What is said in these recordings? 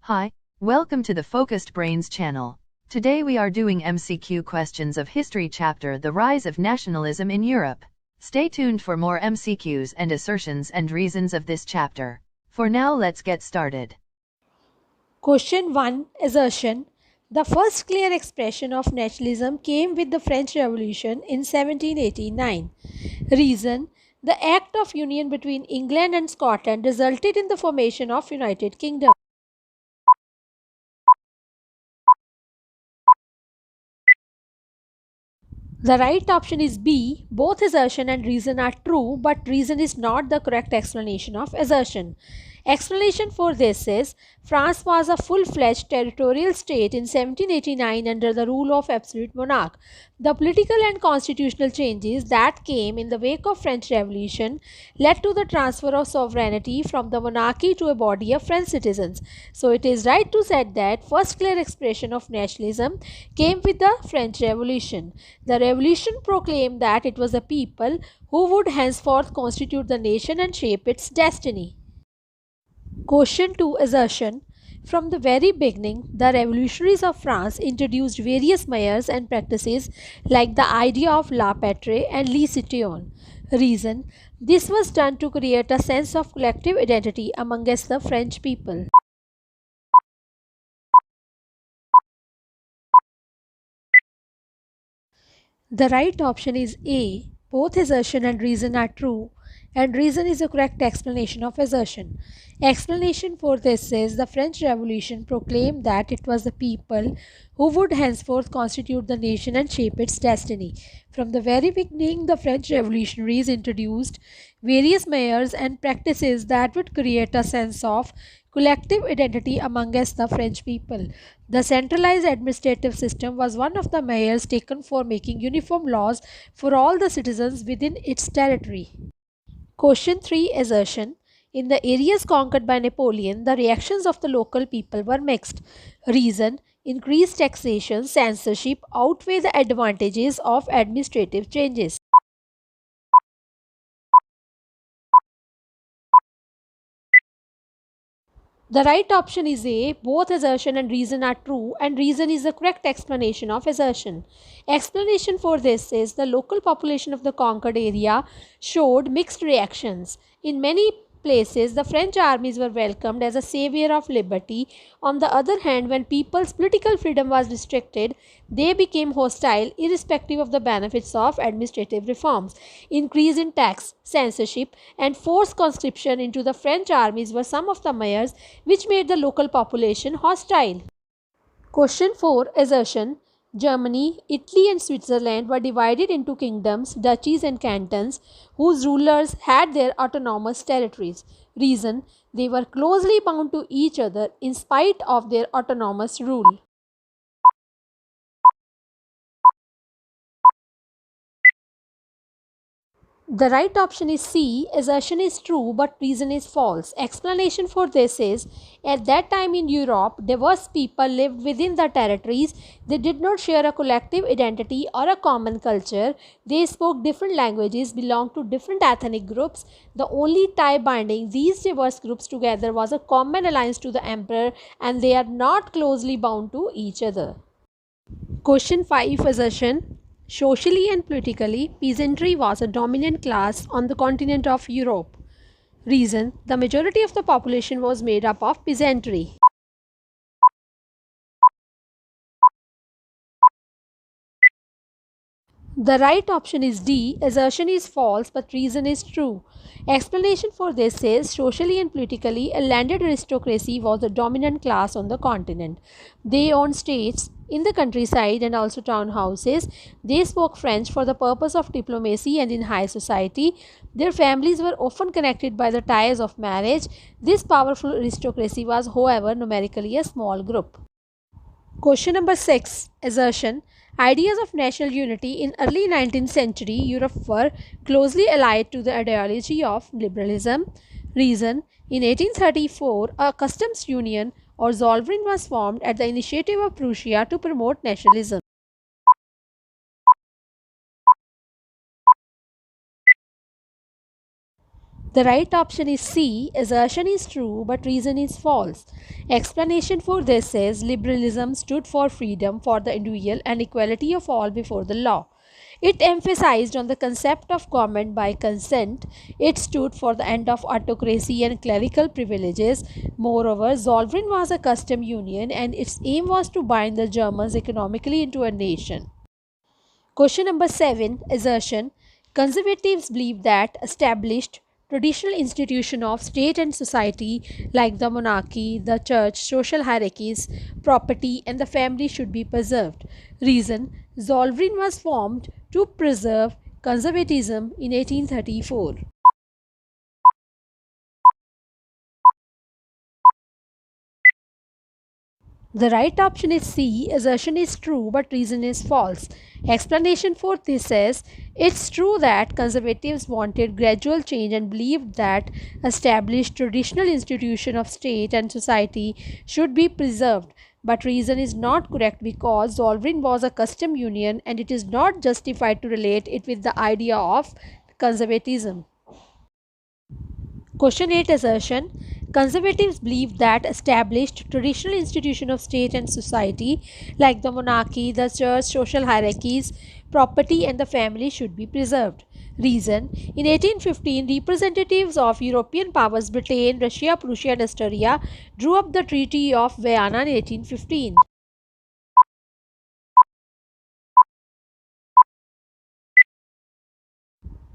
Hi, welcome to the Focused Brains channel. Today we are doing MCQ questions of History chapter The Rise of Nationalism in Europe. Stay tuned for more MCQs and assertions and reasons of this chapter. For now, let's get started. Question 1. Assertion. The first clear expression of nationalism came with the French Revolution in 1789. Reason. The Act of Union between England and Scotland resulted in the formation of United Kingdom. The right option is B. Both assertion and reason are true, but reason is not the correct explanation of assertion. Explanation for this is France was a full-fledged territorial state in 1789 under the rule of absolute monarch. The political and constitutional changes that came in the wake of French Revolution led to the transfer of sovereignty from the monarchy to a body of French citizens. So it is right to say that first clear expression of nationalism came with the French Revolution. The revolution proclaimed that it was the people who would henceforth constitute the nation and shape its destiny. Question 2. Assertion. From the very beginning, the revolutionaries of France introduced various manners and practices like the idea of la patrie and le citoyen. Reason. This was done to create a sense of collective identity amongst the French people. The right option is A. Both assertion and reason are true, and reason is the correct explanation of assertion. Explanation for this is the French Revolution proclaimed that it was the people who would henceforth constitute the nation and shape its destiny. From the very beginning, the French revolutionaries introduced various manners and practices that would create a sense of collective identity amongst the French people. The centralized administrative system was one of the measures taken for making uniform laws for all the citizens within its territory. Question 3. Assertion. In the areas conquered by Napoleon, the reactions of the local people were mixed. Reason. Increased taxation, censorship outweigh the advantages of administrative changes. The right option is A. Both assertion and reason are true, and reason is the correct explanation of assertion. Explanation for this is the local population of the conquered area showed mixed reactions. In many places, the French armies were welcomed as a savior of liberty. On the other hand, when people's political freedom was restricted, they became hostile irrespective of the benefits of administrative reforms. Increase in tax, censorship, and forced conscription into the French armies were some of the measures which made the local population hostile. Question 4. Assertion. Germany, Italy, and Switzerland were divided into kingdoms, duchies, and cantons, whose rulers had their autonomous territories. Reason. They were closely bound to each other in spite of their autonomous rule. The right option is C. Assertion is true, but reason is false. Explanation for this is at that time in Europe, diverse people lived within the territories. They did not share a collective identity or a common culture. They spoke different languages, belonged to different ethnic groups. The only tie binding these diverse groups together was a common alliance to the emperor, and they are not closely bound to each other. Question 5. Assertion. Socially and politically, peasantry was a dominant class on the continent of Europe. Reason. The majority of the population was made up of peasantry. The right option is D. Assertion is false, but reason is true. Explanation for this is socially and politically, a landed aristocracy was the dominant class on the continent. They owned estates in the countryside and also townhouses. They spoke French for the purpose of diplomacy and in high society. Their families were often connected by the ties of marriage. This powerful aristocracy was, however, numerically a small group. Question number 6. Assertion. Ideas of national unity in early 19th century Europe were closely allied to the ideology of liberalism. Reason. In 1834, a customs union or Zollverein was formed at the initiative of Prussia to promote nationalism. The right option is C. Assertion is true, but reason is false. Explanation for this is liberalism stood for freedom for the individual and equality of all before the law. It emphasized on the concept of government by consent. It stood for the end of autocracy and clerical privileges. Moreover, Zollverein was a custom union and its aim was to bind the Germans economically into a nation. Question number 7. Assertion. Conservatives believe that established traditional institutions of state and society like the monarchy, the church, social hierarchies, property and the family should be preserved. Reason. Zollverein was formed to preserve conservatism in 1834. The right option is C. Assertion is true, but reason is false. Explanation for this is it's true that conservatives wanted gradual change and believed that established traditional institution of state and society should be preserved. But reason is not correct because Zollverein was a custom union and it is not justified to relate it with the idea of conservatism. Question 8. Assertion. Conservatives believe that established traditional institutions of state and society like the monarchy, the church, social hierarchies, property and the family should be preserved. Reason. In 1815, representatives of European powers Britain, Russia, Prussia and Austria drew up the Treaty of Vienna in 1815.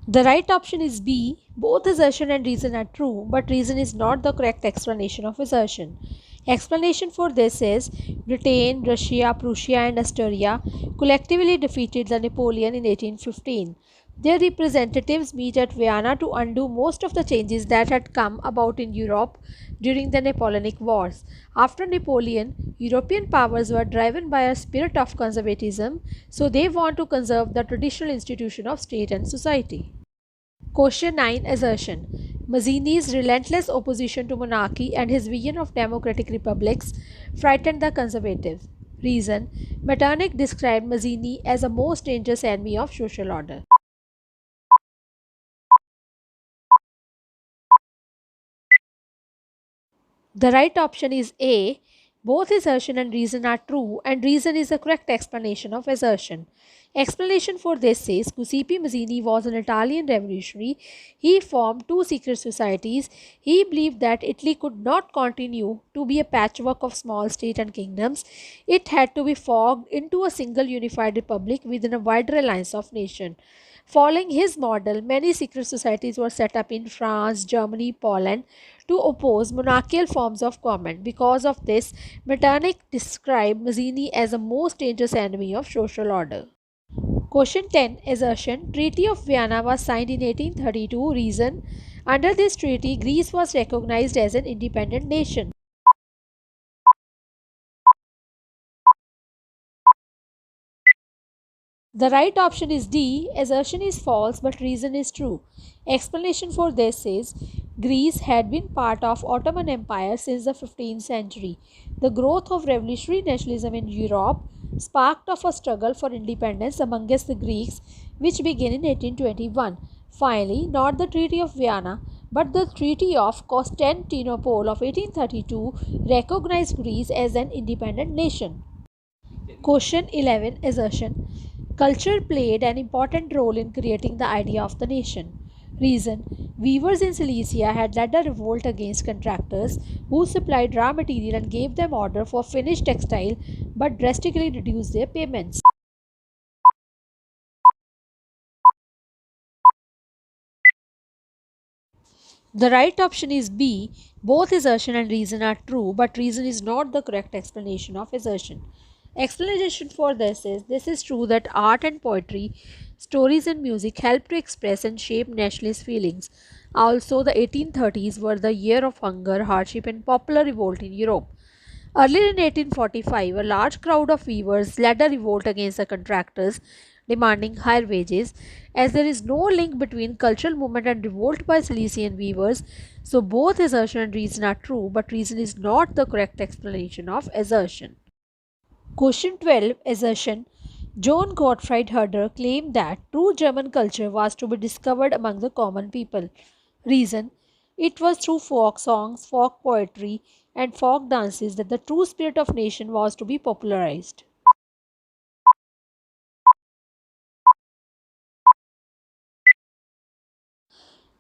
The right option is B. Both assertion and reason are true, but reason is not the correct explanation of assertion. Explanation for this is Britain, Russia, Prussia, and Austria collectively defeated the Napoleon in 1815. Their representatives meet at Vienna to undo most of the changes that had come about in Europe during the Napoleonic Wars. After Napoleon, European powers were driven by a spirit of conservatism, so they want to conserve the traditional institution of state and society. Question 9. Assertion. Mazzini's relentless opposition to monarchy and his vision of democratic republics frightened the conservatives. Reason. Metternich described Mazzini as a most dangerous enemy of social order. The right option is A. Both assertion and reason are true, and reason is the correct explanation of assertion. Explanation for this says Giuseppe Mazzini was an Italian revolutionary. He formed two secret societies. He believed that Italy could not continue to be a patchwork of small states and kingdoms. It had to be forged into a single unified republic within a wider alliance of nations. Following his model, many secret societies were set up in France, Germany, Poland to oppose monarchical forms of government. Because of this, Metternich described Mazzini as a most dangerous enemy of social order. Question 10. Assertion. Treaty of Vienna was signed in 1832. Reason. Under this treaty, Greece was recognized as an independent nation. The right option is D. Assertion is false but reason is true. Explanation for this is Greece had been part of Ottoman Empire since the 15th century. The growth of revolutionary nationalism in Europe sparked off a struggle for independence amongst the Greeks which began in 1821. Finally, not the Treaty of Vienna but the Treaty of Constantinople of 1832 recognized Greece as an independent nation. Question 11. Assertion. Culture played an important role in creating the idea of the nation. Reason. Weavers in Silesia had led a revolt against contractors who supplied raw material and gave them order for finished textile but drastically reduced their payments. The right option is B. Both assertion and reason are true, but reason is not the correct explanation of assertion. Explanation for this is true that art and poetry, stories and music help to express and shape nationalist feelings. Also, the 1830s were the year of hunger, hardship, and popular revolt in Europe. Earlier in 1845, a large crowd of weavers led a revolt against the contractors, demanding higher wages. As there is no link between cultural movement and revolt by Silesian weavers, so both assertion and reason are true, but reason is not the correct explanation of assertion. Question 12. Assertion. John Gottfried Herder claimed that true German culture was to be discovered among the common people. Reason: it was through folk songs, folk poetry, and folk dances that the true spirit of nation was to be popularized.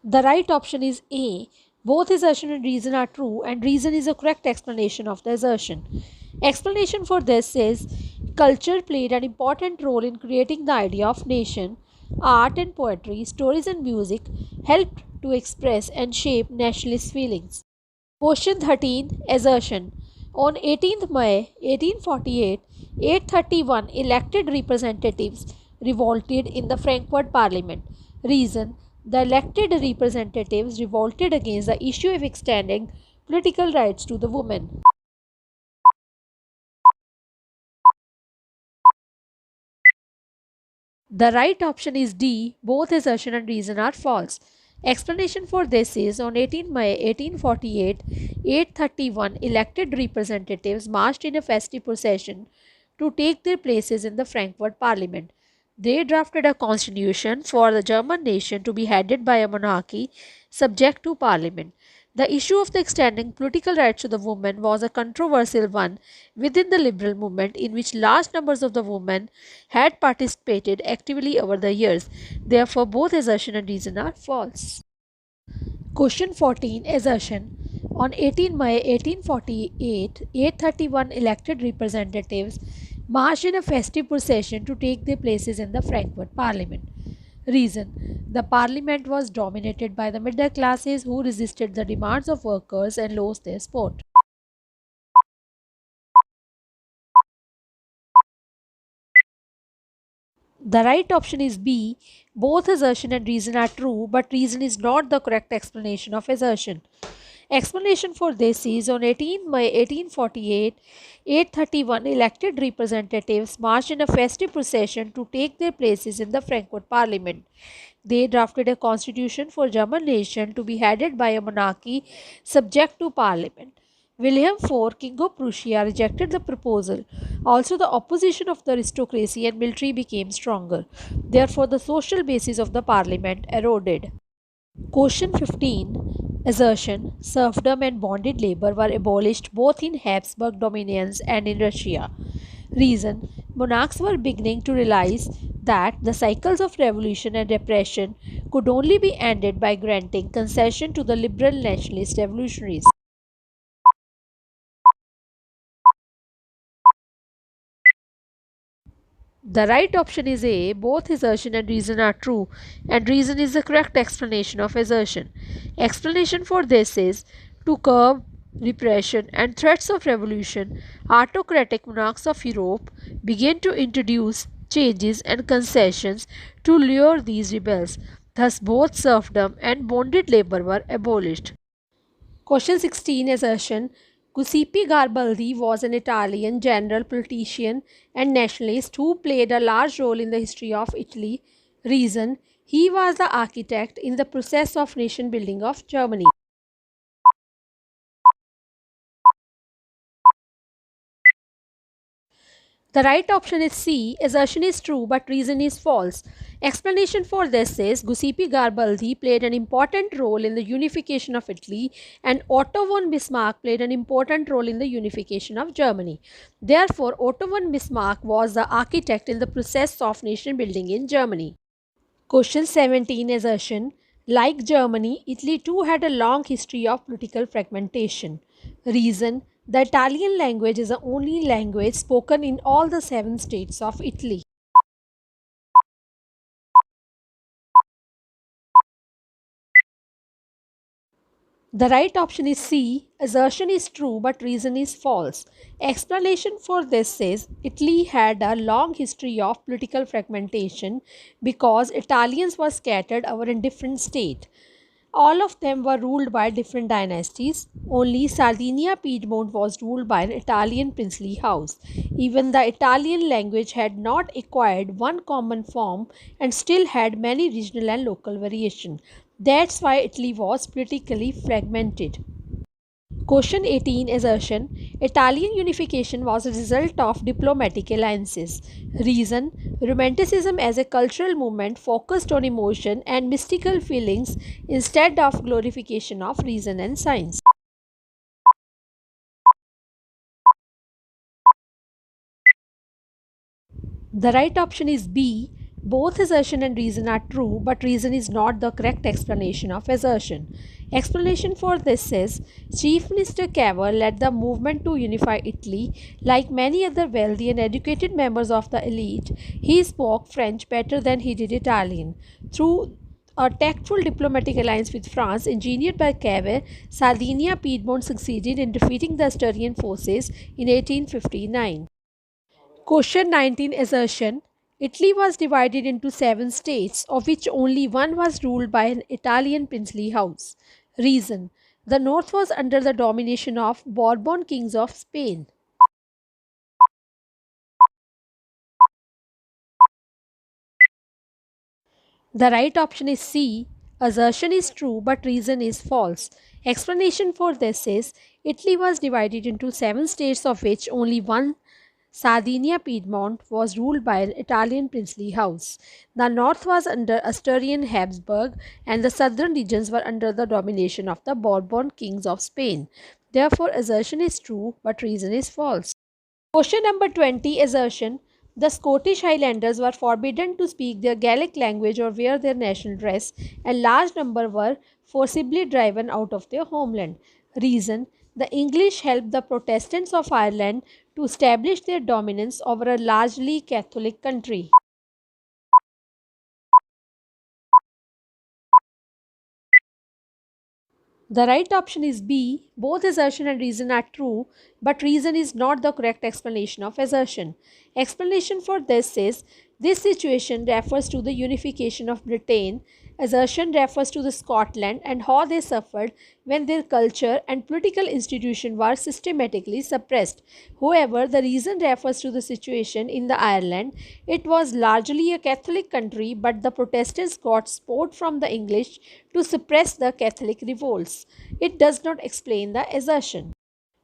The right option is A. Both assertion and reason are true, and reason is a correct explanation of the assertion. Explanation for this is culture played an important role in creating the idea of nation. Art and poetry, stories and music helped to express and shape nationalist feelings. Question 13. Assertion. On 18th May 1848, 831 elected representatives revolted in the Frankfurt Parliament. Reason: the elected representatives revolted against the issue of extending political rights to the women. The right option is D. Both assertion and reason are false. Explanation for this is on 18 May 1848, 831 elected representatives marched in a festive procession to take their places in the Frankfurt Parliament. They drafted a constitution for the German nation to be headed by a monarchy subject to parliament. The issue of the extending political rights to the women was a controversial one within the liberal movement, in which large numbers of the women had participated actively over the years. Therefore, both assertion and reason are false. Question 14. Assertion. On 18 May 1848, 831 elected representatives marched in a festive procession to take their places in the Frankfurt Parliament. Reason: the parliament was dominated by the middle classes who resisted the demands of workers and lost their support. The right option is B. Both assertion and reason are true, but reason is not the correct explanation of assertion. Explanation for this is on 18 May 1848, 831 elected representatives marched in a festive procession to take their places in the Frankfurt Parliament. They drafted a constitution for German nation to be headed by a monarchy subject to parliament. William IV, King of Prussia, rejected the proposal. Also, the opposition of the aristocracy and military became stronger. Therefore, the social basis of the parliament eroded. Question 15. Assertion. Serfdom and bonded labor were abolished both in Habsburg dominions and in Russia. Reason: monarchs were beginning to realize that the cycles of revolution and repression could only be ended by granting concession to the liberal nationalist revolutionaries. The right option is A. Both assertion and reason are true, and reason is the correct explanation of assertion. Explanation for this is to curb repression and threats of revolution, autocratic monarchs of Europe began to introduce changes and concessions to lure these rebels. Thus, both serfdom and bonded labor were abolished. Question 16. Assertion. Giuseppe Garibaldi was an Italian general, politician, and nationalist who played a large role in the history of Italy. Reason: he was the architect in the process of nation building of Germany. The right option is C. Assertion is true, but reason is false. Explanation for this is Giuseppe Garibaldi played an important role in the unification of Italy, and Otto von Bismarck played an important role in the unification of Germany. Therefore, Otto von Bismarck was the architect in the process of nation building in Germany. Question 17. Assertion. Like Germany, Italy too had a long history of political fragmentation. Reason: the Italian language is the only language spoken in all the 7 states of Italy. The right option is C. Assertion is true, but reason is false. Explanation for this is Italy had a long history of political fragmentation because Italians were scattered over in different states. All of them were ruled by different dynasties. Only Sardinia Piedmont was ruled by an Italian princely house. Even the Italian language had not acquired one common form and still had many regional and local variation. That's why Italy was politically fragmented. Question 18 assertion Italian unification was a result of diplomatic alliances. Reason Romanticism as a cultural movement focused on emotion and mystical feelings instead of glorification of reason and science. The right option is B. Both assertion and reason are true, but reason is not the correct explanation of assertion. Explanation for this is Chief Minister Cavour led the movement to unify Italy. Like many other wealthy and educated members of the elite, he spoke French better than he did Italian. Through a tactful diplomatic alliance with France, engineered by Cavour, Sardinia Piedmont succeeded in defeating the Asturian forces in 1859. Question 19 assertion Italy was divided into seven states, of which only one was ruled by an Italian princely house. Reason The north was under the domination of Bourbon kings of Spain. The right option is C. Assertion is true, but reason is false. Explanation for this is Italy was divided into seven states, of which only one, Sardinia Piedmont, was ruled by an Italian princely house. The north was under Asturian Habsburg, and the southern regions were under the domination of the Bourbon kings of Spain. Therefore, assertion is true, but reason is false. Question number 20 assertion The Scottish Highlanders were forbidden to speak their Gaelic language or wear their national dress, and large number were forcibly driven out of their homeland. Reason The English helped the Protestants of Ireland to establish their dominance over a largely Catholic country. The right option is B. Both assertion and reason are true, but reason is not the correct explanation of assertion. Explanation for this situation refers to the unification of Britain. Assertion refers to the Scotland and how they suffered when their culture and political institution were systematically suppressed. However, the reason refers to the situation in the Ireland. It was largely a Catholic country, but the Protestants got support from the English to suppress the Catholic revolts. It does not explain the assertion.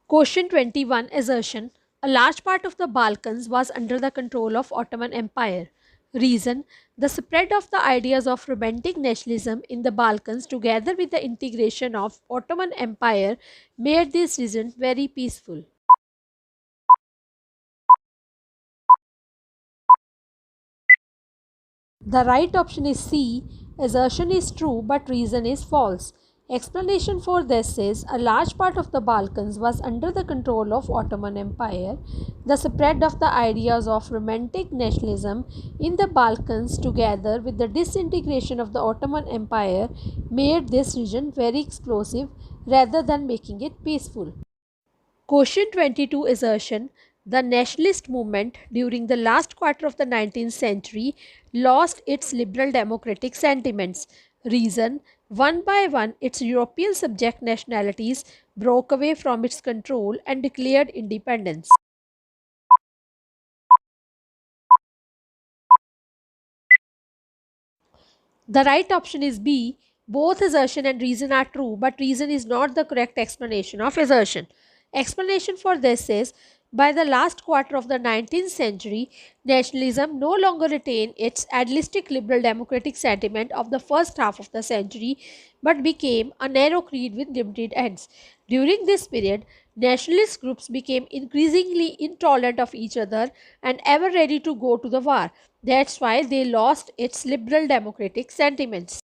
Question 21 assertion A large part of the Balkans was under the control of Ottoman Empire. Reason The spread of the ideas of romantic nationalism in the Balkans together with the integration of Ottoman Empire made this region very peaceful. The right option is C. Assertion is true, but reason is false. Explanation for this is a large part of the Balkans was under the control of Ottoman Empire. The spread of the ideas of romantic nationalism in the Balkans together with the disintegration of the Ottoman Empire made this region very explosive rather than making it peaceful. Question 22 assertion The nationalist movement during the last quarter of the 19th century lost its liberal democratic sentiments. Reason One by one, its European subject nationalities broke away from its control and declared independence. The right option is B. Both assertion and reason are true, but reason is not the correct explanation of assertion. Explanation for this is by the last quarter of the 19th century, nationalism no longer retained its idealistic liberal democratic sentiment of the first half of the century but became a narrow creed with limited ends. During this period, nationalist groups became increasingly intolerant of each other and ever ready to go to the war. That's why they lost its liberal democratic sentiments.